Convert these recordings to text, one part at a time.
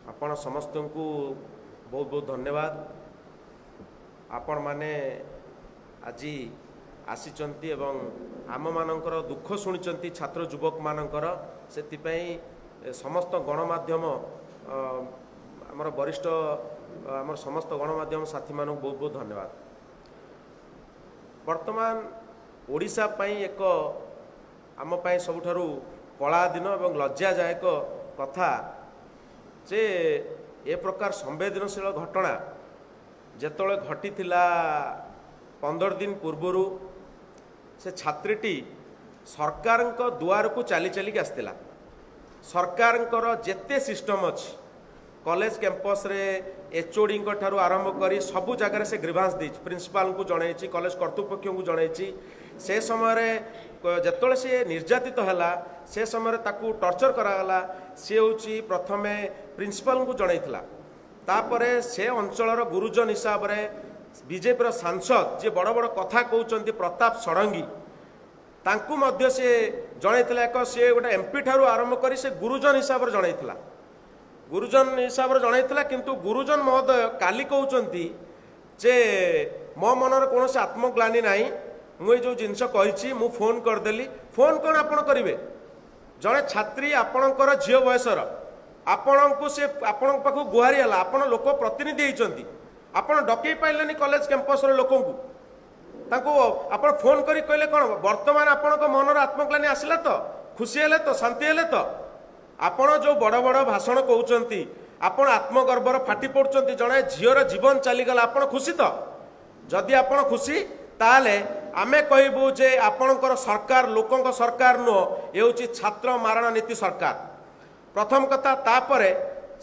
आपण समस्त को बहुत बहुत धन्यवाद। आपण माने आज आसीचंती एवं आम मानकर दुख शुणिचंती छात्र युवक मानकर से समस्त गणमाध्यम आमर वरिष्ठ आमर समस्त गणमाध्यम साथी मानक बहुत बहुत धन्यवाद। वर्तमान ओडिशा पई एक आम पई सबुठारु कला दिन एवं लज्जादायक कथा जे ए प्रकार संवेदनशील घटना जेतोले घटी 15 दिन पूर्वरु से छात्रीटी सरकार दुआर को चली चलिक आसला। सरकार जेते सिस्टम अच्छी कॉलेज कैंपस रे एचओडी ठारू आरंभ करी सबू जगह से ग्रीवांस दी प्रिंसिपाल को जनई कॉलेज कर्तृपक्ष को जनई से समय जिते सी निर्यातित है से समय ताकू टर्चर करागला सी हूँ प्रथम प्रिंसिपाल को जनईला तापर से अंचल गुरुजन हिसाब से बीजेपी सांसद जी बड़ बड़ कथा कहते प्रताप षडंगी तांकू मध्य से जनईला एक सी गोटे एमपी ठारू आरंभ करी से गुरुजन हिसाब से जनईला गुरुजन हिसाब से जनईला किंतु गुरुजन महोदय काली कहते जे मो मनर कौन से आत्मग्लानि ना मुझे जो जिनस कही मु फोन करदेली फोन कौन आपड़ करेंगे जड़े छात्री आपणकर झील बयसर आपण को से आपण पाखु गुहारी है आपण लोक प्रतिनिधि होती आपड़ डकई पाइले कॉलेज कैंपस लोक आप फोन करी कहले कौन वर्तमान आपण मनर आत्मग्लानि आसला तो खुशी है तो शांति है तो आपण जो बड़ बड़ भाषण कहते आपण आत्मगर्वर फाटी पड़ुंट जड़े झीर जीवन चलीगला आपण खुशी तो जदि आपण खुशी ताले आमे कहबू जे आपणकर सरकार लोकंक सरकार नुह ये छात्र मारण नीति सरकार प्रथम कथा तापरे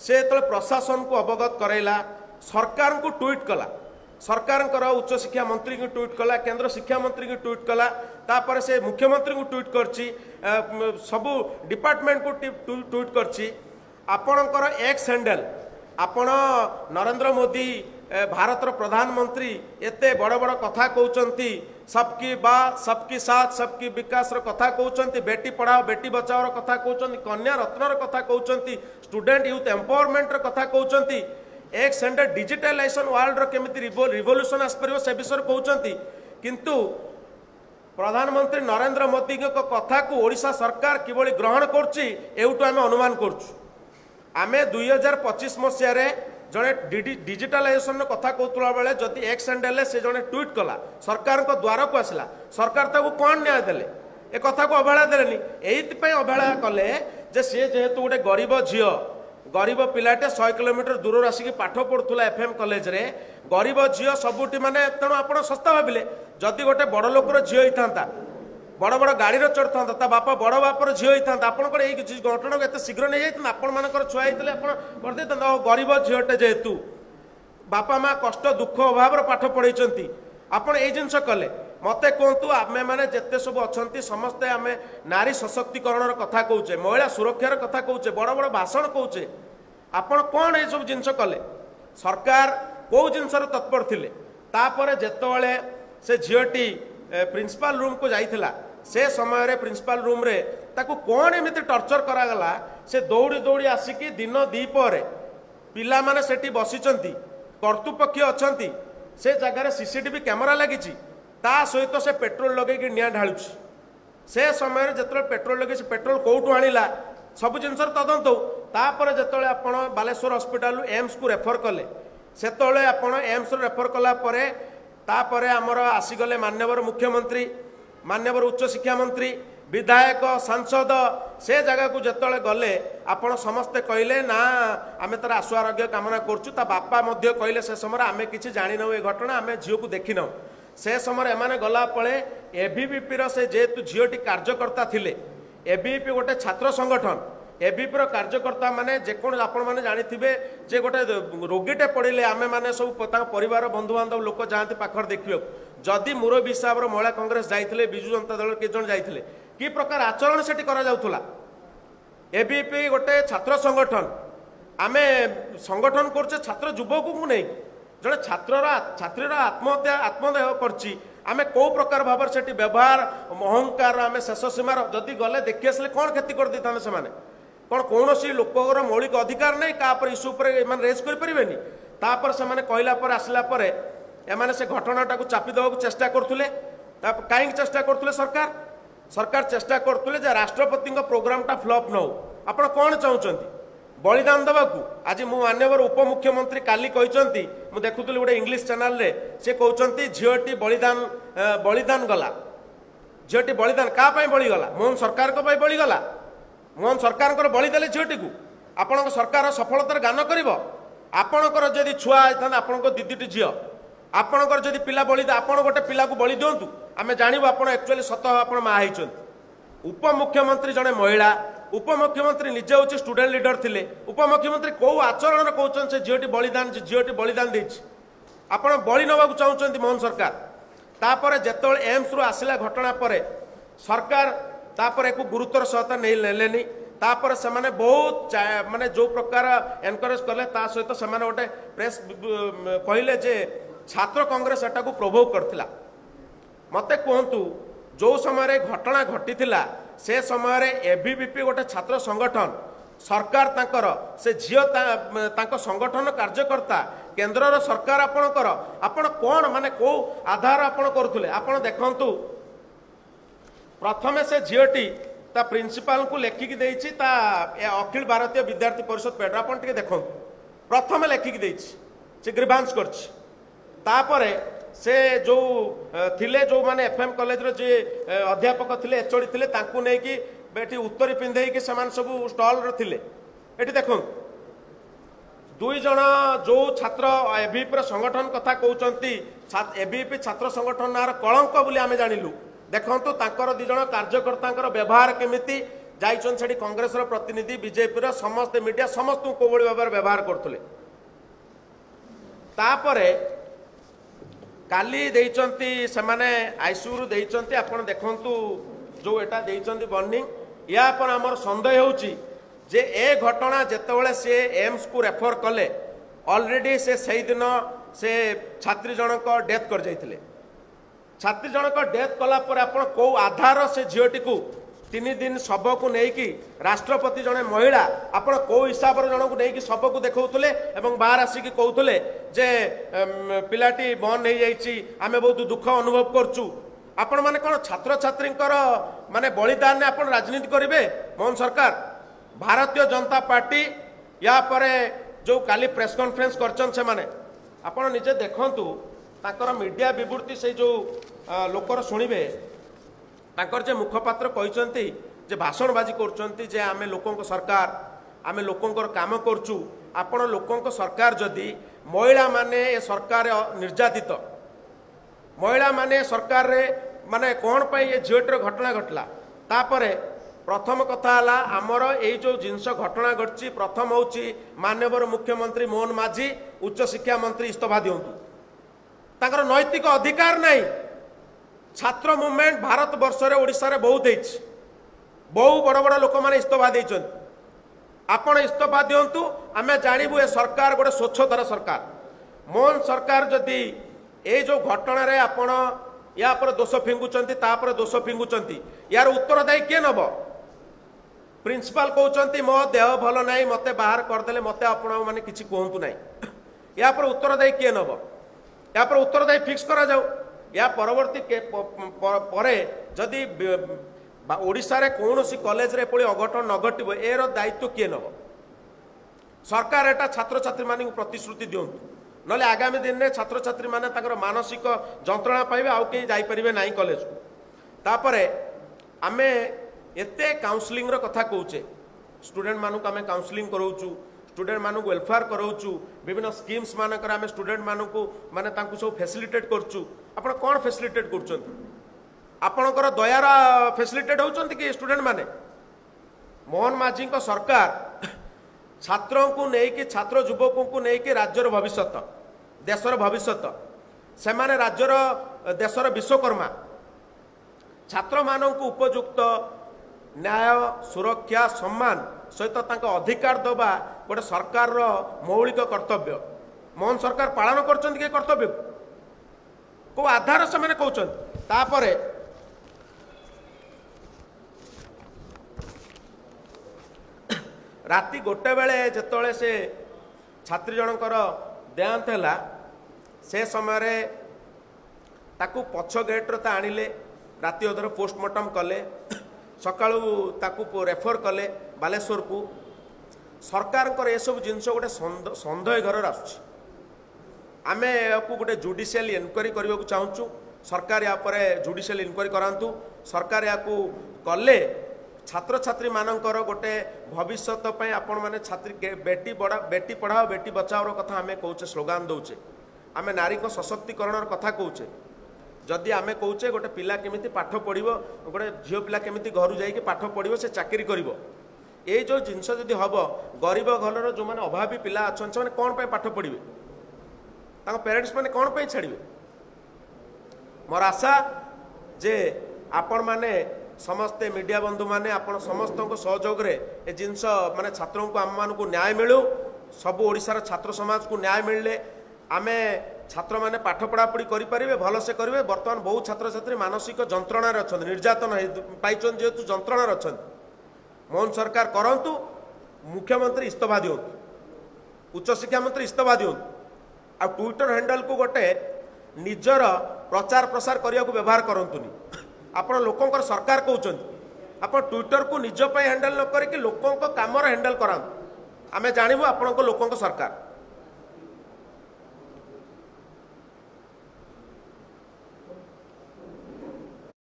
से तो प्रशासन को अवगत करैला सरकार को ट्वीट कला सरकार उच्च शिक्षा मंत्री को ट्वीट कला केंद्र शिक्षा मंत्री को ट्वीट कला तापर से मुख्यमंत्री को ट्वीट करची सबू डिपार्टमेंट को ट्वीट करची आपणकर एक्स हैंडल आपण नरेंद्र मोदी भारतर प्रधानमंत्री एते बड़ बड़ कथा कहते सबकी बात सबकी साथ सबकी विकास कथा कहते बेटी पढ़ाओ बेटी बचाओ कथा कहते कन्या रत्नर कथा कहते स्टूडेंट यूथ एम्पावरमेंट कथा कहते एक सेंटर डिजिटलाइजेशन वर्ल्ड केमिति रिवोल्यूशन आसपर से विषय कहते किंतु प्रधानमंत्री नरेंद्र मोदी कथा को ओडिशा सरकार किभली ग्रहण करछि एउटु आमे अनुमान करछु। आमे 2025 मसीह जड़े डिजिटलाइजेशन कथा कहला बेले जदि एक्स हैंडल से जड़े ट्वीट कला सरकार को द्वार को आसला सरकार ताको कौन न्याय देले ए कथा को अवहेला देलेनी एइति अवहेला कले जे सी जेहेतु गोटे गरीब झील गरीब पिलाटे 100 किलोमीटर दूर आसिक पाठ पढ़ुला एफएम कॉलेज रे गरीब झील सबुटी माने तेणु आपण सस्ता भाविले जदि गोटे बड़ लोकर झील होता बड़ बड़ गाड़ी चढ़ता ता बापा बड़ बापर झील होता आपंकर ये घटना को एत शीघ्र नहीं जाता आपण मानकर छुआ होते करदे गरीब झीलटे जेहेतु बापा माँ कष्ट दुख अभाव पाठ पढ़ाई आपण ये जिनस कले मत कहतु आमे मैंने जिते सब अच्छा समस्ते आम नारी सशक्तिकरण कथा कौचे महिला सुरक्षार कथा कौचे बड़ बड़ भाषण कौचे आपण कौन ये सब जिनस कले सरकार कौ जिनस तत्पर थिले तापर जेतबेले से झीलटी प्रिंसिपल रूम को जाइथिला से समय प्रिंसिपल रूम रे ताकू कौन एमती टर्चर करागला से दौड़ी दौड़ी आसिकी दिन दीपर पिला माने सेठी बसिचंती कर्तृपक्ष अछंती से जगह सीसीटीवी कैमेरा लगी ता सहित से पेट्रोल लगे निआ ढालुची से समय जो पेट्रोल लगे पेट्रोल कौटू आणिला सब जिन तदंत तापर जो आप बालेश्वर हॉस्पिटल एम्स को रेफर कले से एम्स रेफर कला तापर आमर आसीगले मान्यवर मुख्यमंत्री मान्यवर उच्च शिक्षा मंत्री विधायक सांसद से जगह को जिते गले आपण समस्ते कहले ना आम तार आशु आरोग्य कामना करुँ ता बापा मध्य कहले से समय आम कि जाणीनऊ ये घटना आम झील को देखिन से समय एमाने गला पळे एबीवीपी से जेहेतु झीलटी कार्यकर्ता थिले एबीवीपी गोटे छात्र संगठन एबीपी कार्यकर्ता माने जेकोन आपण माने जानिथिबे जे गोटे रोगीटे पड़िले आमे माने सब परिवार बंधु बांधव लोक जाती पाखर देखियो जदि मुरबी हिसाब महिला कांग्रेस जाइथिले बिजु जनता दल के जन जाइथिले कि प्रकार आचरण सेठी करा जाउथुला एबीपी गोटे छात्र संगठन आमे संगठन करछे छात्र युवक को नहीं जड़े छात्रीर आत्मदेह करछि आमे को प्रकार भाव से व्यवहार अहंकार आमे शेष सीमार जदि गले देखी आसले कौन क्षति कर दी से कौन कौन सी लोकर मौलिक अधिकार नहीं क्या इश्यू पर रेज करें तापर से कहला आसला एमाने से घटनाटा को चापी देवा चेष्टा करुले कहीं चेष्टा करुले सरकार सरकार चेष्टा करुले राष्ट्रपति प्रोग्रामटा फ्लॉप न हो आप कौन चाहते बलिदान देवाकू आज मु मानवर उपमुख्यमंत्री काली कहते मुझे देखुली गोटे इंग्लिश चैनल रे से कहते झीटी बलिदान बलिदान गला झीटी बलिदान क्या बलिगला मोहन सरकार को बलिगला मोहन सरकार बलिदेले झीटी को आपण सरकार सफलतार गान कर आपणकर जदि छुआ होता आपण दीदी झी आपणकर जदि पिला बलि आपण गोटे पिला को बलि दिंतु आम जानू आप एक्चुअली सत आप माँ होती उपमुख्यमंत्री जड़े महिला उपमुख्यमंत्री निजे हूँ स्टूडेंट लीडर थिले उपमुख्यमंत्री कौ आचरण कहते से झीटी बलिदान झीटी बलिदान देछि आपण बलि नवाक चाहते मोहन सरकार तापर जेत एम्स रु आसला घटना पर सरकार तापर एक गुरुतर सहता नहीं नेलेनी तापर से माने बहुत माने जो प्रकार एनकरेज कले ता सहित से माने गोटे प्रेस कहले जे छात्र कांग्रेस एटा को प्रोभोव करथिला मते कहंतु जो समय घटना घटी से समय एबीवीपी गोटे छात्र संगठन सरकार तांकर से झियो तांको संगठन कार्यकर्ता केंद्र सरकार आपणकर आपण कौन माने को आधार आपण करुले आपण देखंतु प्रथमे से झीटी ता प्रिंसिपाल को लेखिकी देछि ता अखिल भारतीय विद्यार्थी परिषद पेड आपण टिके देखंतु प्रथमे लेखिकी देछि से ग्रीवांस करछि तापरे से जो थिले जो माने एफएम कॉलेज रो जे अध्यापक थिले एचओडी थिले तांकु नै कि बेटी उत्तरी पिंधेई कि समान सब स्टॉल रो थिले एटी देखो दुई जण जो छात्र एबीपी संगठन कथा कहउचंती एबीपी छात्र संगठन नार कलंक बोली आमे जानिलु देखंतु तांकर दि जण कार्यकर्तांकर व्यवहार केमिति जाइछन छडी कांग्रेस रो प्रतिनिधि बीजेपी रो समस्त मीडिया समस्त को बोली व्यवहार करथुले तापरे काली देइचंती सेमाने आईसीयू देइचंती आपण देखंतु जो एटा देइचंती वार्निंग या पर हमर संदेह होउची जे ए घटना जेतेबेले से एम्स को रेफर कले ऑलरेडी से सही दिन से छात्री जनक डेथ कर जाइथिले छात्री जनक डेथ कला पर आपण को आधार से झीटी को 3 दिन शब को लेकिन राष्ट्रपति जड़े महिला आपण कौ हिसाब से जन को लेकिन शब को देखौले एवं बाहर आसिक कहते जे पिलाटी बंद हो जाइए आम बहुत दुख अनुभव करचु आपण माने कौन छात्र छात्री माने बलिदान आप राजनीति करेंगे मोहन सरकार भारतीय जनता पार्टी या परे जो काली प्रेस कॉन्फ्रेंस करछन से माने आपण निजे देखंतु ताकर मीडिया विवृत्ति से जो लोकर शुणिबे ताकर जे मुखपात्र कहते जे भाषणबाजी करछंती जे आमे लोकंक सरकार आमे लोकंकर काम करचु आपण लोकंक सरकार जदि महिला माने ए सरकार निर्यातित महिला माने सरकार रे माने कोन पई ए झीटर घटना घटला तापरे प्रथम कथा हला आमर ए जो जिनस घटना घटची प्रथम होची माननीय मुख्यमंत्री मोहन माझी उच्च शिक्षा मंत्री इस्तीफा दियंतु ताकर नैतिक अधिकार नहीं छात्र मूवमेंट भारत वर्ष रे ओडिसा रे बहुत होइछ बहु बड़ बड़ लोक माने इस्तीफा देइछन आपण इस्तीफा दियंतु आमे जानिबु ए सरकार गोटे स्वच्छतार सरकार मोहन सरकार जदि ए जो घटना रे आपण या पर दोष फिंगुचंती तापर दोष फिंगुचंती यार उत्तरदायी किए नब प्रिंसिपाल कहउचंती मो देह भल नाही मते बाहर करदेले मते आपण माने किछि कहंतु नाही या पर उत्तरदायी किए नब या पर उत्तरदायी फिक्स करा जाऊ या परवर्ती परे जदि ओडिशा रे कौनसी कॉलेज रे पड़ी अघटन न घटिबो एरो दायित्व किए नब सरकार एटा छात्र छात्री मानक प्रतिश्रुति दियंतु नले आगामी दिन में छात्र छात्री माने ताकर मानसिक जंत्रणा पाइबे आउ के जाई परिबे नाही कॉलेज को तापरे आमे एते काउंसलिंग रो कथा कहूचे स्टूडेंट मानक आमे काउंसलिंग करोचु स्टूडेंट मानक वेलफेयर करोचु विभिन्न स्कीम्स मानकर आमे स्टूडेंट मानक माने तांकु सब फैसिलिटेट करचु आपण कोन फैसिलिटेट करचंती आपणकर दयार फैसिलिटेट होचंती कि स्टूडेंट माने मोहन माझी को सरकार छात्रों को लेकिन छात्र युवकों को लेकिन राज्यर भविष्य देशर भविष्य से माने राज्यर देशर विश्वकर्मा छात्र मानक उपयुक्त न्याय सुरक्षा सम्मान सहित अधिकार दबा गोटे सरकार मौलिक कर्तव्य मोहन सरकार पालन कर कर्तव्य को आधार से माने कहउचंती तापरे राति 1 बेले जिते से छात्री जनकर देहांत है से समय ताकू पछ गेट्रे आणिले राति अधर पोस्टमार्टम कले सकाळू ताकू रेफर कले बालेश्वर को सरकार ये सब जिनस गोटे सन्देह घर आसुची आमे याकू गोटे जुडिशियल इनक्वारी करने को चाहूँ सरकार या पर जुडिशियल इनक्वारी करांतु सरकार याकू कले छात्र छात्री मानकर गोटे भविष्यत आपण माने छात्री बेटी पढ़ाओ बेटी बचाओ कथा आमे कहूचे स्लोगान दौचे आमे नारी को सशक्तिकरण कथा कहूचे जदि आमे कहूचे गोटे पिला केमिति पाठ पढ़िबो गोटे झियो पिला केमिति घर जाइके पाठ पढ़िबो से चाकरी करिवो ये जो जिनस जदि हम गरीब घर जो मैंने अभावी पिला अच्छा से कौन पे पाठ पढ़े पेरेंट्स मैंने कौन पे छाड़े मोर आशा जे आपण माने समस्ते मीडिया बंधु माने आपण समस्त सहयोग ए जिनस माने छात्रों को आम मान को न्याय मिलू सब ओडिशार छात्र समाज को न्याय मिलले आमे छात्र माने पाठ पढ़ापढ़ी करें भल से करेंगे बर्तमान बहुत छात्र छात्री मानसिक जंत्रणा अच्छा निर्यातन पाई जेहेतु जंत्रणा अच्छा मोहन सरकार करंतु मुख्यमंत्री इस्तफा दिंतु उच्च शिक्षा मंत्री इस्तफा दिंतु आ ट्विटर हैंडल को गोटे निजर प्रचार प्रसार करने को व्यवहार करंतुनी आपण लोकंकर सरकार कहउचंती आपण ट्विटर को निज पे हैंडल न करके लोकंक कामर हैंडल करांतु आमे जानिबु आपणक लोकंक सरकार।